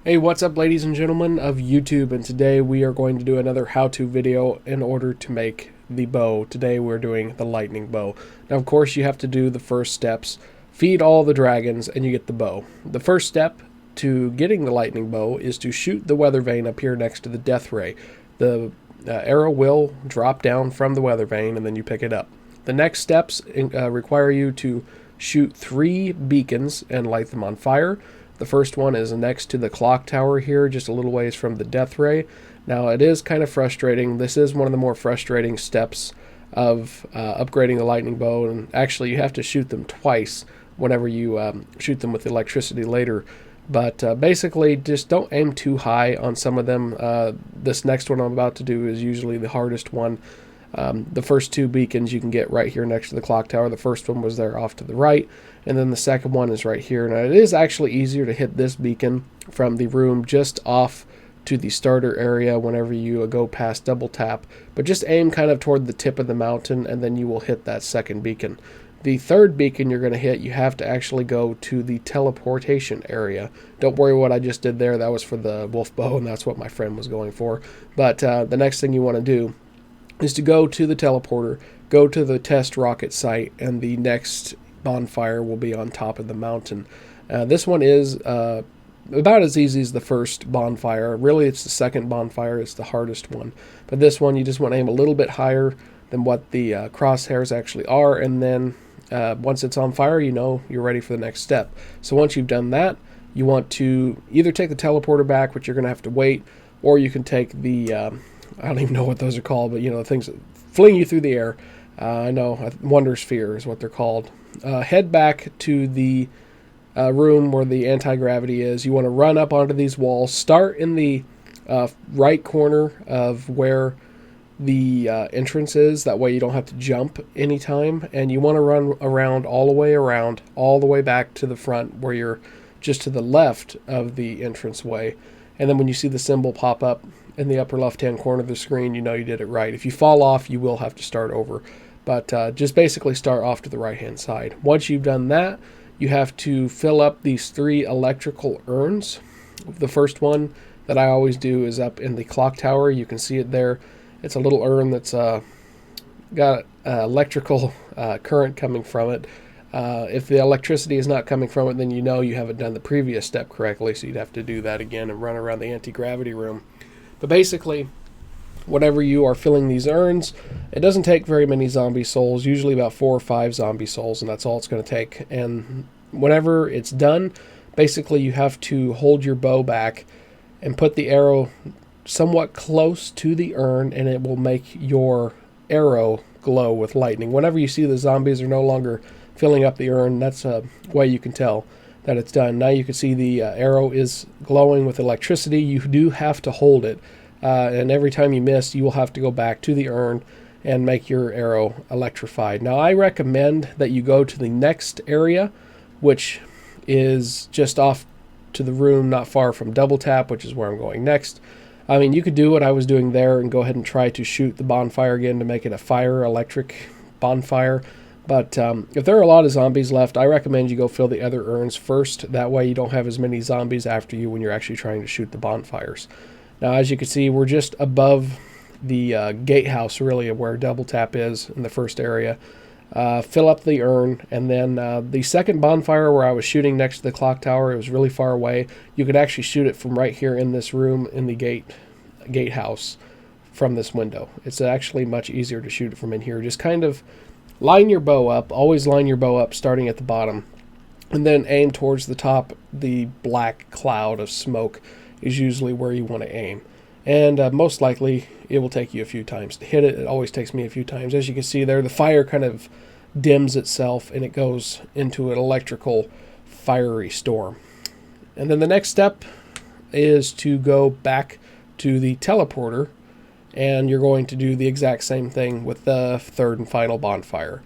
Hey, what's up, ladies and gentlemen of YouTube, and today we are going to do another how-to video in order to make the bow. Today we're doing the lightning bow. Now, of course, you have to do the first steps, feed all the dragons, and you get the bow. The first step to getting the lightning bow is to shoot the weather vane up here next to the death ray. The arrow will drop down from the weather vane, and then you pick it up. The next steps require you to shoot 3 beacons and light them on fire. The first one is next to the clock tower here, just a little ways from the death ray. Now, it is kind of frustrating. This is one of the more frustrating steps of upgrading the lightning bow, and actually you have to shoot them twice whenever you shoot them with electricity later. But basically, just don't aim too high on some of them. This next one I'm about to do is usually the hardest one. The first 2 beacons you can get right here next to the clock tower. The first one was there off to the right, and then the second one is right here. Now, it is actually easier to hit this beacon from the room just off to the starter area whenever you go past double tap, but just aim kind of toward the tip of the mountain, and then you will hit that second beacon. The third beacon you're going to hit, you have to actually go to the teleportation area. Don't worry what I just did there. That was for the wolf bow, and that's what my friend was going for. But the next thing you want to do is to go to the teleporter, go to the test rocket site, and the next bonfire will be on top of the mountain. This one is about as easy as the first bonfire. Really, it's the second bonfire. It's the hardest one. But this one, you just want to aim a little bit higher than what the crosshairs actually are, and then once it's on fire, you know you're ready for the next step. So once you've done that, you want to either take the teleporter back, which you're going to have to wait, or you can take the I don't even know what those are called, but you know, the things that fling you through the air. I know, Wonder Sphere is what they're called. Head back to the room where the anti-gravity is. You want to run up onto these walls. Start in the right corner of where the entrance is. That way you don't have to jump anytime. And you want to run around, all the way back to the front where you're just to the left of the entranceway. And then when you see the symbol pop up in the upper left-hand corner of the screen, you know you did it right. If you fall off, you will have to start over. But just basically start off to the right-hand side. Once you've done that, you have to fill up these 3 electrical urns. The first one that I always do is up in the clock tower. You can see it there. It's a little urn that's got electrical current coming from it. If the electricity is not coming from it, then you know you haven't done the previous step correctly, so you'd have to do that again and run around the anti-gravity room. But basically, whenever you are filling these urns, it doesn't take very many zombie souls, usually about 4 or 5 zombie souls, and that's all it's going to take. And whenever it's done, basically you have to hold your bow back and put the arrow somewhat close to the urn, and it will make your arrow glow with lightning. Whenever you see the zombies are no longer filling up the urn, that's a way you can tell that it's done. Now you can see the arrow is glowing with electricity. You do have to hold it, and every time you miss, you will have to go back to the urn and make your arrow electrified. Now, I recommend that you go to the next area, which is just off to the room not far from double tap, which is where I'm going next. I mean, you could do what I was doing there and go ahead and try to shoot the bonfire again to make it a fire electric bonfire. But if there are a lot of zombies left, I recommend you go fill the other urns first. That way you don't have as many zombies after you when you're actually trying to shoot the bonfires. Now, as you can see, we're just above the gatehouse, really, where double tap is in the first area. Fill up the urn, and then the second bonfire where I was shooting next to the clock tower, it was really far away. You could actually shoot it from right here in this room in the gatehouse from this window. It's actually much easier to shoot it from in here. Just kind of line your bow up, always line your bow up starting at the bottom, and then aim towards the top. The black cloud of smoke is usually where you want to aim. And most likely it will take you a few times to hit it. It always takes me a few times. As you can see there, the fire kind of dims itself and it goes into an electrical fiery storm. And then the next step is to go back to the teleporter, and you're going to do the exact same thing with the third and final bonfire.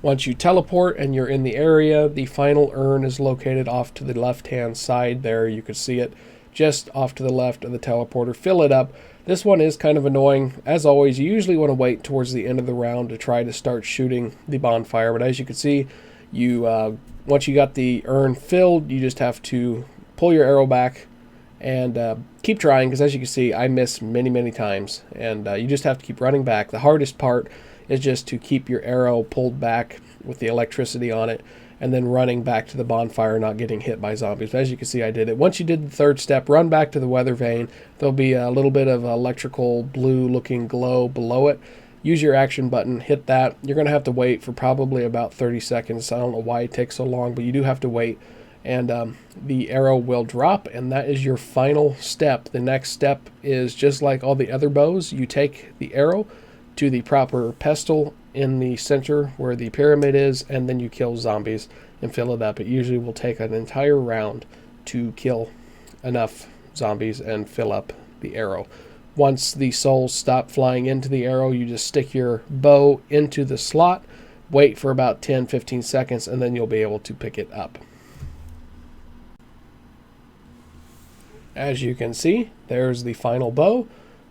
Once you teleport and you're in the area, the final urn is located off to the left-hand side there. You can see it just off to the left of the teleporter. Fill it up. This one is kind of annoying. As always, you usually want to wait towards the end of the round to try to start shooting the bonfire, but as you can see, you once you got the urn filled, you just have to pull your arrow back And keep trying, because as you can see, I miss many times, and you just have to keep running back. The hardest part is just to keep your arrow pulled back with the electricity on it, and then running back to the bonfire, not getting hit by zombies. But as you can see, I did it. Once you did the third step, run back to the weather vane. There'll be a little bit of electrical blue looking glow below it. Use your action button, hit that. You're going to have to wait for probably about 30 seconds. I don't know why it takes so long, but you do have to wait. And the arrow will drop, and that is your final step. The next step is just like all the other bows. You take the arrow to the proper pestle in the center where the pyramid is, and then you kill zombies and fill it up. It usually will take an entire round to kill enough zombies and fill up the arrow. Once the souls stop flying into the arrow, you just stick your bow into the slot, wait for about 10-15 seconds, and then you'll be able to pick it up. As you can see, there's the final bow.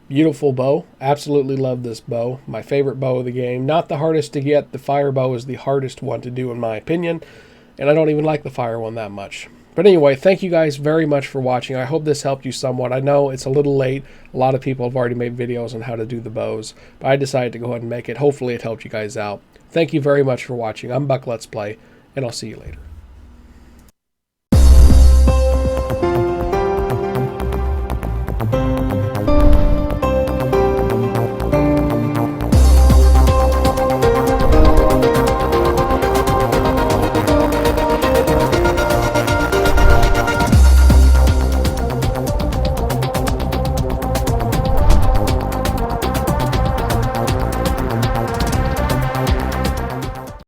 Beautiful bow. Absolutely love this bow. My favorite bow of the game. Not the hardest to get. The fire bow is the hardest one to do in my opinion. And I don't even like the fire one that much. But anyway, thank you guys very much for watching. I hope this helped you somewhat. I know it's a little late. A lot of people have already made videos on how to do the bows. But I decided to go ahead and make it. Hopefully it helped you guys out. Thank you very much for watching. I'm Buck Let's Play, and I'll see you later.